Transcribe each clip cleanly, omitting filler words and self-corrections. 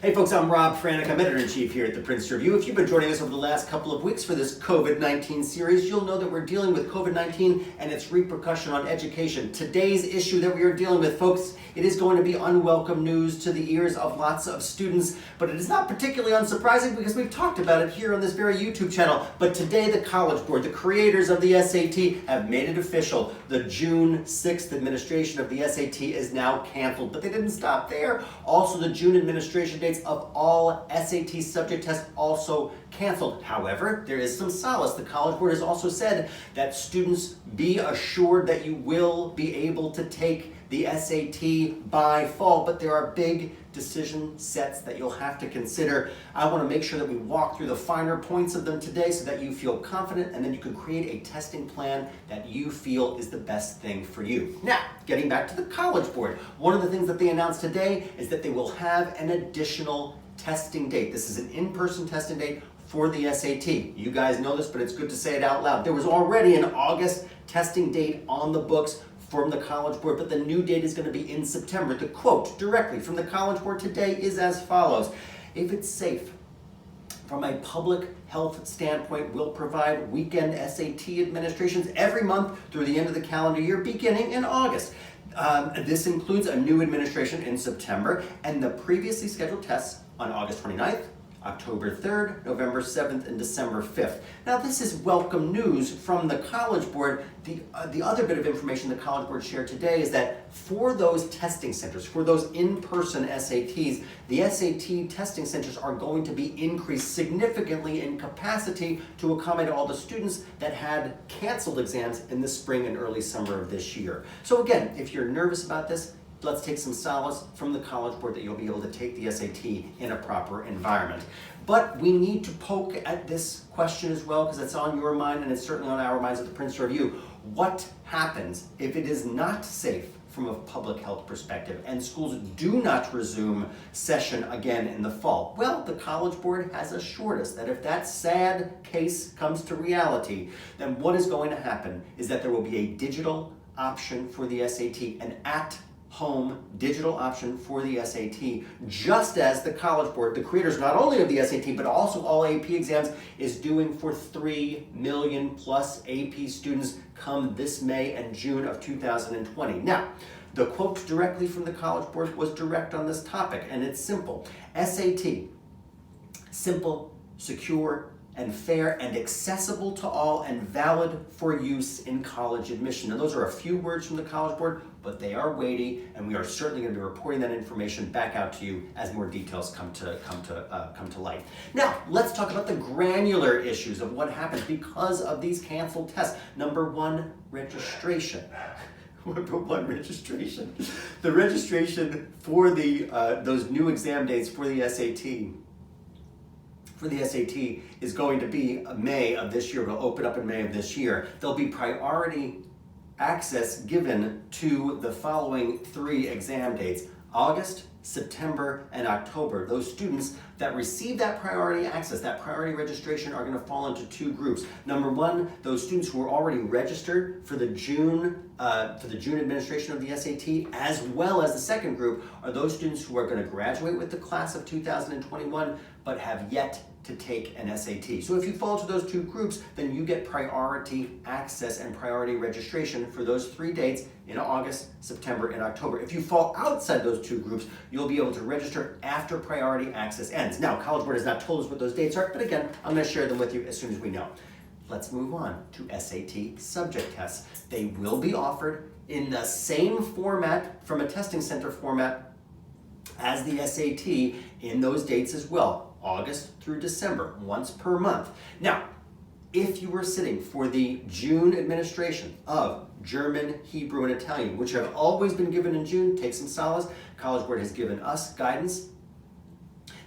Hey folks, I'm Rob Franek. I'm Editor-in-Chief here at the Princeton Review. If you've been joining us over the last couple of weeks for this COVID-19 series, you'll know that we're dealing with COVID-19 and its repercussion on education. Today's issue that we are dealing with, folks, it is going to be unwelcome news to the ears of lots of students, but it is not particularly unsurprising because we've talked about it here on this very YouTube channel. But today the College Board, the creators of the SAT, have made it official. The June 6th administration of the SAT is now canceled, but they didn't stop there. Also, the June administration dates of all SAT subject tests also canceled. However, there is some solace. The College Board has also said that students be assured that you will be able to take the SAT by fall, but there are big decision sets that you'll have to consider. I want to make sure that we walk through the finer points of them today so that you feel confident, and then you can create a testing plan that you feel is the best thing for you. Now, getting back to the College Board, one of the things that they announced today is that they will have an additional testing date. This is an in-person testing date for the SAT. You guys know this, but it's good to say it out loud. There was already an August testing date on the books from the College Board, but the new date is going to be in September. The quote directly from the College Board today is as follows: if it's safe from a public health standpoint, we'll provide weekend SAT administrations every month through the end of the calendar year, beginning in August. This includes a new administration in September and the previously scheduled tests on August 29th, October 3rd, November 7th, and December 5th. Now, this is welcome news from the College Board. The other bit of information the College Board shared today is that for those testing centers, for those in-person SATs, the SAT testing centers are going to be increased significantly in capacity to accommodate all the students that had canceled exams in the spring and early summer of this year. So again, if you're nervous about this, let's take some solace from the College Board that you'll be able to take the SAT in a proper environment. But we need to poke at this question as well, because it's on your mind and it's certainly on our minds at the Princeton Review. What happens if it is not safe from a public health perspective and schools do not resume session again in the fall? Well, the College Board has assured us that if that sad case comes to reality, then what is going to happen is that there will be a digital option for the SAT, an at-home digital option for the SAT, just as the College Board, the creators not only of the SAT, but also all AP exams, is doing for 3 million plus AP students come this May and June of 2020. Now, the quote directly from the College Board was direct on this topic, and it's simple. SAT, simple, secure, and fair and accessible to all and valid for use in college admission. And those are a few words from the College Board, but they are weighty, and we are certainly going to be reporting that information back out to you as more details come to light. Now, let's talk about the granular issues of what happens because of these canceled tests. Number one, registration. Number one, registration. The registration for those new exam dates for the SAT is going to be May of this year. It'll open up in May of this year. There'll be priority access given to the following 3 exam dates: August, September, and October. Those students that receive that priority access, that priority registration, are going to fall into 2 groups. Number one, those students who are already registered for the June administration of the SAT, as well as the second group are those students who are going to graduate with the class of 2021 but have yet to take an SAT. So if you fall to those 2 groups, then you get priority access and priority registration for those 3 dates in August, September, and October. If you fall outside those 2 groups, you'll be able to register after priority access ends. Now, College Board has not told us what those dates are, but again, I'm going to share them with you as soon as we know. Let's move on to SAT subject tests. They will be offered in the same format, from a testing center format, as the SAT in those dates as well, August through December, once per month. Now, if you were sitting for the June administration of German, Hebrew, and Italian, which have always been given in June, take some solace. College Board has given us guidance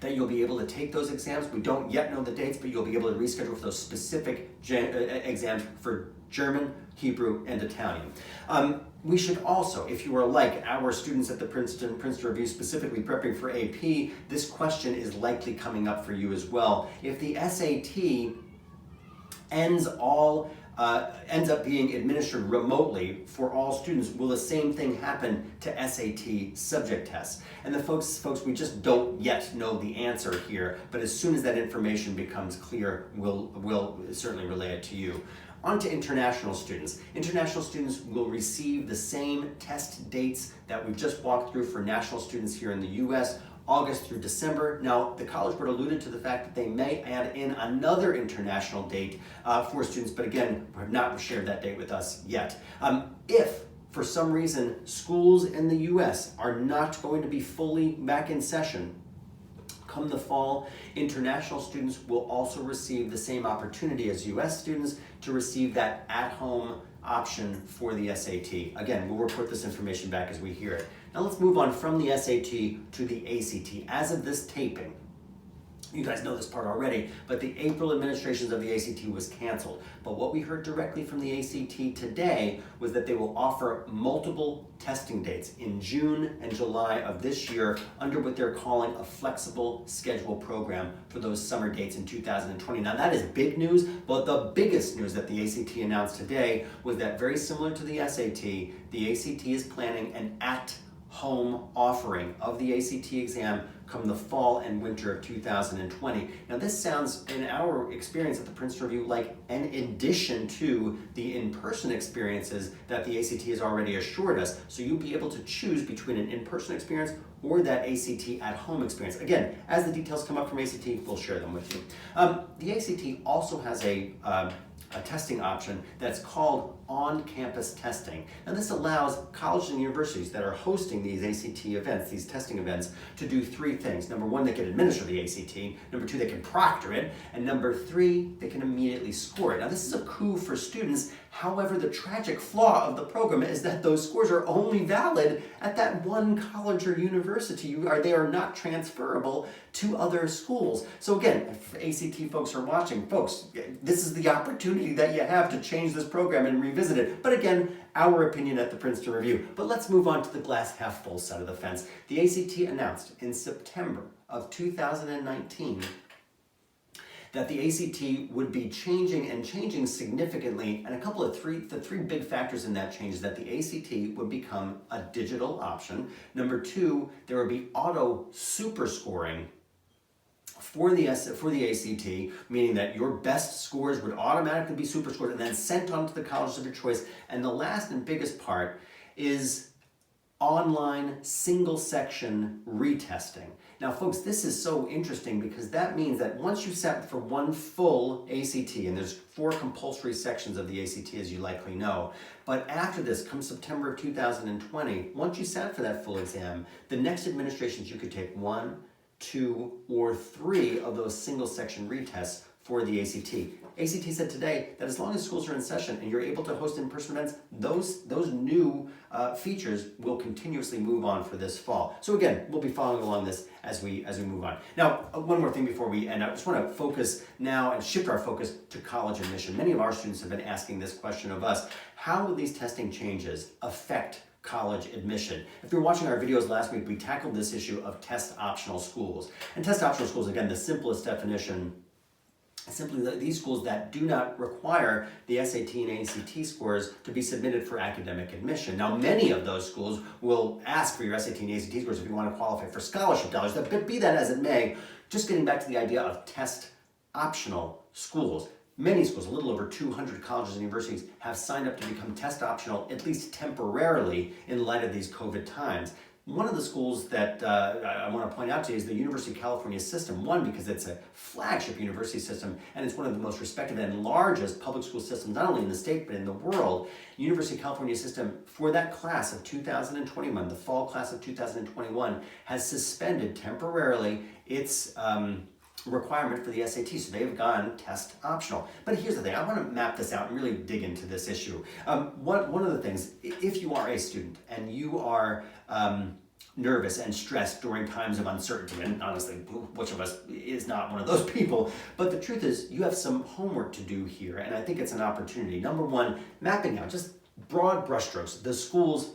that you'll be able to take those exams. We don't yet know the dates, but you'll be able to reschedule for those specific exams for German, Hebrew, and Italian. We should also, if you are like our students at the Princeton Review, specifically prepping for AP, this question is likely coming up for you as well. If the SAT ends all ends up being administered remotely for all students, will the same thing happen to SAT subject tests? And the folks, we just don't yet know the answer here, but as soon as that information becomes clear, we'll certainly relay it to you. On to international students. International students will receive the same test dates that we've just walked through for national students here in the US, August through December. Now, the College Board alluded to the fact that they may add in another international date for students, but again, have not shared that date with us yet. If for some reason schools in the US are not going to be fully back in session, come the fall, international students will also receive the same opportunity as US students to receive that at-home option for the SAT. Again, we'll report this information back as we hear it. Now let's move on from the SAT to the ACT. As of this taping, you guys know this part already, but the April administrations of the ACT was canceled. But what we heard directly from the ACT today was that they will offer multiple testing dates in June and July of this year under what they're calling a flexible schedule program for those summer dates in 2020. Now that is big news, but the biggest news that the ACT announced today was that, very similar to the SAT, the ACT is planning an at-home offering of the ACT exam come the fall and winter of 2020. Now this sounds, in our experience at the Princeton Review, like an addition to the in-person experiences that the ACT has already assured us. So you'll be able to choose between an in-person experience or that ACT at-home experience. Again, as the details come up from ACT, we'll share them with you. The ACT also has a testing option that's called on-campus testing. Now this allows colleges and universities that are hosting these ACT events, these testing events, to do three things. Number one, they can administer the ACT. Number two, they can proctor it. And number three, they can immediately score it. Now this is a coup for students. However, the tragic flaw of the program is that those scores are only valid at that one college or university. They are not transferable to other schools. So again, if ACT folks are watching, folks, this is the opportunity that you have to change this program and revisit it. But again, our opinion at the Princeton Review. But let's move on to the glass half full side of the fence. The ACT announced in September of 2019 that the ACT would be changing significantly, and the three big factors in that change is that the ACT would become a digital option. Number two, there would be auto super scoring for the ACT, meaning that your best scores would automatically be super scored and then sent on to the colleges of your choice. And the last and biggest part is online single section retesting. Now folks, this is so interesting because that means that once you sat for one full ACT, and there's 4 compulsory sections of the ACT as you likely know, but after this, come September of 2020, once you sat for that full exam, the next administrations you could take 1, 2, or 3 of those single section retests for the ACT. ACT said today that as long as schools are in session and you're able to host in-person events, those new features will continuously move on for this fall. So again, we'll be following along this as we move on. Now, one more thing before we end. I just want to focus now and shift our focus to college admission. Many of our students have been asking this question of us. How will these testing changes affect college admission? If you were watching our videos last week, we tackled this issue of test optional schools. And test optional schools, again, the simplest definition, simply these schools that do not require the SAT and ACT scores to be submitted for academic admission. Now, many of those schools will ask for your SAT and ACT scores if you want to qualify for scholarship dollars. But be that as it may, just getting back to the idea of test optional schools. Many schools, a little over 200 colleges and universities, have signed up to become test optional, at least temporarily, in light of these COVID times. One of the schools that I want to point out to you is the University of California system. One, because it's a flagship university system, and it's one of the most respected and largest public school systems, not only in the state, but in the world. University of California system, for that class of 2021, the fall class of 2021, has suspended temporarily its requirement for the SAT, so they've gone test optional. But here's the thing, I want to map this out and really dig into this issue. One of the things, if you are a student and you are nervous and stressed during times of uncertainty, and honestly, which of us is not one of those people, but the truth is you have some homework to do here, and I think it's an opportunity. Number one, mapping out, just broad brushstrokes, the schools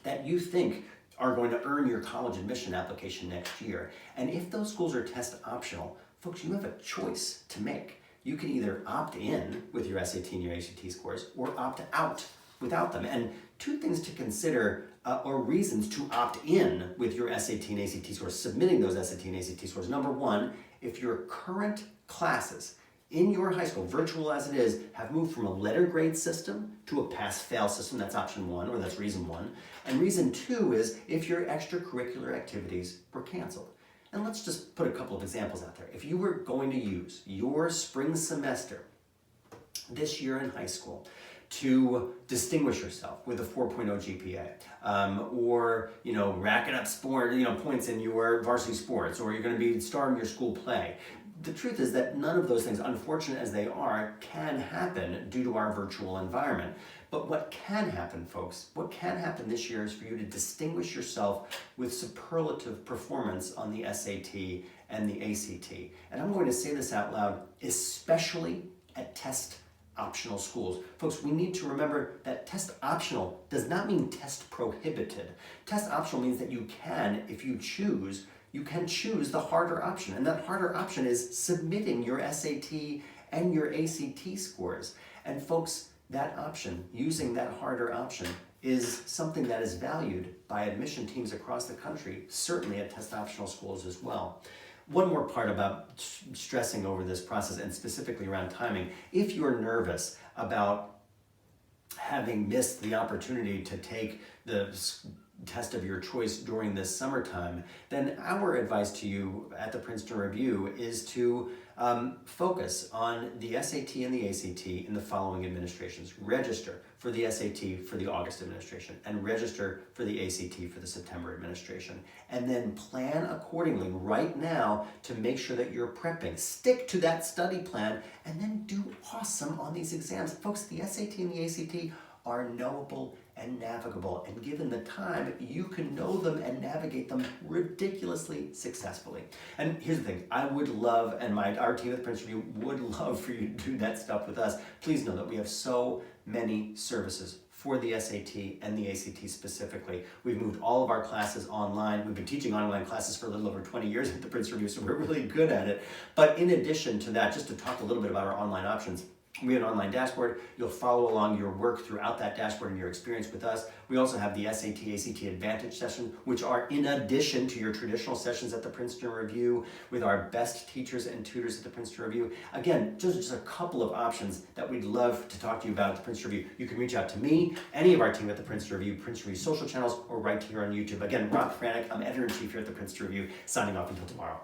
that you think are going to earn your college admission application next year. And if those schools are test optional, folks, you have a choice to make. you can either opt in with your SAT and your ACT scores or opt out without them. And two things to consider or reasons to opt in with your SAT and ACT scores, submitting those SAT and ACT scores. Number one, if your current classes in your high school, virtual as it is, have moved from a letter grade system to a pass-fail system, that's option one, or that's reason one. And reason two is if your extracurricular activities were canceled. And let's just put a couple of examples out there. If you were going to use your spring semester this year in high school to distinguish yourself with a 4.0 GPA, or racking up points in your varsity sports, or you're going to be starring your school play. The truth is that none of those things, unfortunate as they are, can happen due to our virtual environment. But what can happen, folks, what can happen this year is for you to distinguish yourself with superlative performance on the SAT and the ACT. And I'm going to say this out loud, especially at test optional schools. Folks, we need to remember that test optional does not mean test prohibited. Test optional means that you can, if you choose, you can choose the harder option. And that harder option is submitting your SAT and your ACT scores. And folks, that option, using that harder option, is something that is valued by admission teams across the country, certainly at test optional schools as well. One more part about stressing over this process, and specifically around timing. If you're nervous about having missed the opportunity to take the test of your choice during this summertime, then our advice to you at the Princeton Review is to focus on the SAT and the ACT in the following administrations. Register for the SAT for the August administration and register for the ACT for the September administration. And then plan accordingly right now to make sure that you're prepping. Stick to that study plan and then do awesome on these exams. Folks, the SAT and the ACT are knowable and navigable, and given the time, you can know them and navigate them ridiculously successfully. And here's the thing, I would love, and our team at the Princeton Review would love for you to do that stuff with us. Please know that we have so many services for the SAT and the ACT specifically. We've moved all of our classes online. We've been teaching online classes for a little over 20 years at the Princeton Review, so we're really good at it. But in addition to that, just to talk a little bit about our online options, we have an online dashboard. You'll follow along your work throughout that dashboard and your experience with us. We also have the SAT, ACT Advantage session, which are in addition to your traditional sessions at the Princeton Review with our best teachers and tutors at the Princeton Review. Again, just a couple of options that we'd love to talk to you about at the Princeton Review. You can reach out to me, any of our team at the Princeton Review social channels, or right here on YouTube. Again, Rob Franek, I'm editor-in-chief here at the Princeton Review, signing off until tomorrow.